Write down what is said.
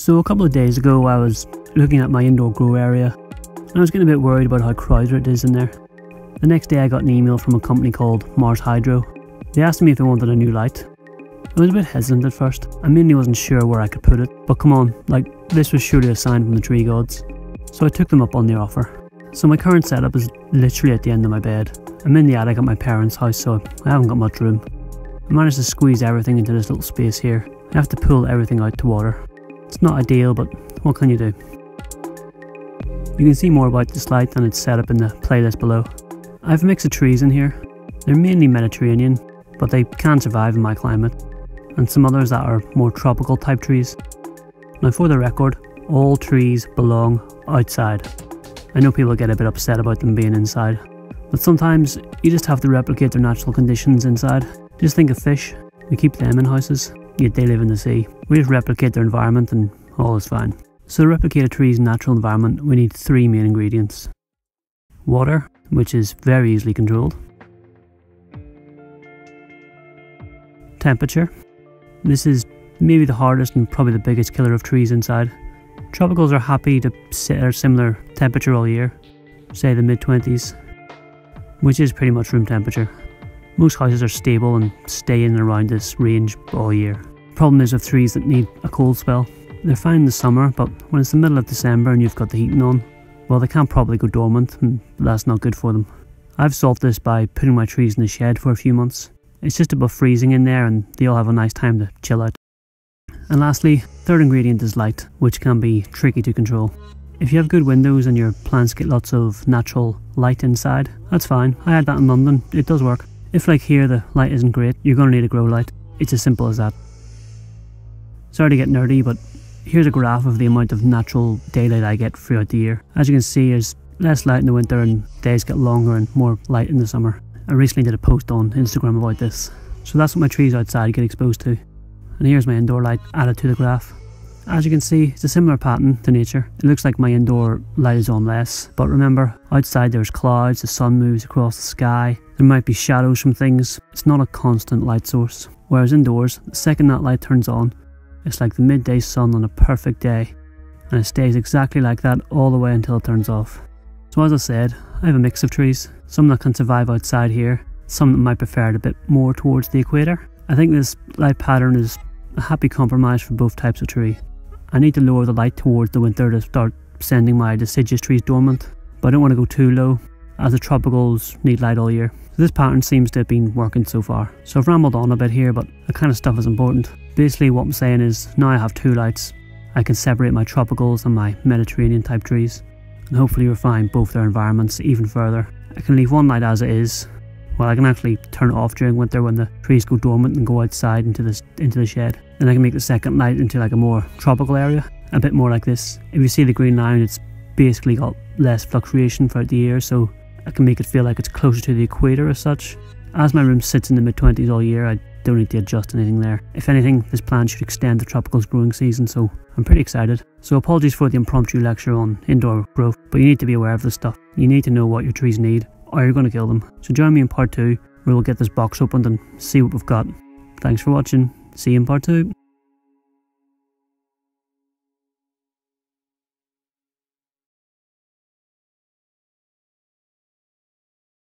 So a couple of days ago I was looking at my indoor grow area and I was getting a bit worried about how crowded it is in there. The next day I got an email from a company called Mars Hydro. They asked me if they wanted a new light. I was a bit hesitant at first. I mainly wasn't sure where I could put it, but come on, like, this was surely a sign from the tree gods. So I took them up on their offer. So my current setup is literally at the end of my bed. I'm in the attic at my parents' house, so I haven't got much room. I managed to squeeze everything into this little space here. I have to pull everything out to water. It's not ideal, but what can you do? You can see more about this light and its setup in the playlist below. I have a mix of trees in here. They're mainly Mediterranean, but they can survive in my climate, and some others that are more tropical type trees. Now for the record, all trees belong outside. I know people get a bit upset about them being inside, but sometimes you just have to replicate their natural conditions inside. Just think of fish. We keep them in houses, yet they live in the sea. We just replicate their environment and all is fine. So to replicate a tree's natural environment, we need 3 main ingredients. Water, which is very easily controlled. Temperature. This is maybe the hardest and probably the biggest killer of trees inside. Tropicals are happy to sit at a similar temperature all year, say the mid-20s, which is pretty much room temperature. Most houses are stable and stay in and around this range all year. Problem is with trees that need a cold spell. They're fine in the summer, but when it's the middle of December and you've got the heating on, well, they can't probably go dormant, and that's not good for them. I've solved this by putting my trees in the shed for a few months. It's just above freezing in there and they all have a nice time to chill out. And lastly, third ingredient is light, which can be tricky to control. If you have good windows and your plants get lots of natural light inside, that's fine. I had that in London, it does work. If like here the light isn't great, you're going to need a grow light. It's as simple as that. Sorry to get nerdy, but here's a graph of the amount of natural daylight I get throughout the year. As you can see, there's less light in the winter and days get longer and more light in the summer. I recently did a post on Instagram about this. So that's what my trees outside get exposed to. And here's my indoor light added to the graph. As you can see, it's a similar pattern to nature. It looks like my indoor light is on less, but remember, outside there's clouds, the sun moves across the sky, there might be shadows from things. It's not a constant light source. Whereas indoors, the second that light turns on, it's like the midday sun on a perfect day, and it stays exactly like that all the way until it turns off. So as I said, I have a mix of trees, some that can survive outside here, some that might prefer it a bit more towards the equator. I think this light pattern is a happy compromise for both types of tree. I need to lower the light towards the winter to start sending my deciduous trees dormant, but I don't want to go too low, as the tropicals need light all year. So this pattern seems to have been working so far. So I've rambled on a bit here, but that kind of stuff is important. Basically what I'm saying is, now I have 2 lights, I can separate my tropicals and my Mediterranean type trees, and hopefully refine both their environments even further. I can leave one light as it is. Well, I can actually turn it off during winter when the trees go dormant and go outside into the shed. Then I can make the second light into like a more tropical area, a bit more like this. If you see the green line, it's basically got less fluctuation throughout the year, so I can make it feel like it's closer to the equator as such. As my room sits in the mid-20s all year, I don't need to adjust anything there. If anything, this plan should extend the tropicals growing season, so I'm pretty excited. So apologies for the impromptu lecture on indoor growth, but you need to be aware of this stuff. You need to know what your trees need, or you're going to kill them. So join me in part 2, where we'll get this box opened and see what we've got. Thanks for watching. See you in part 2.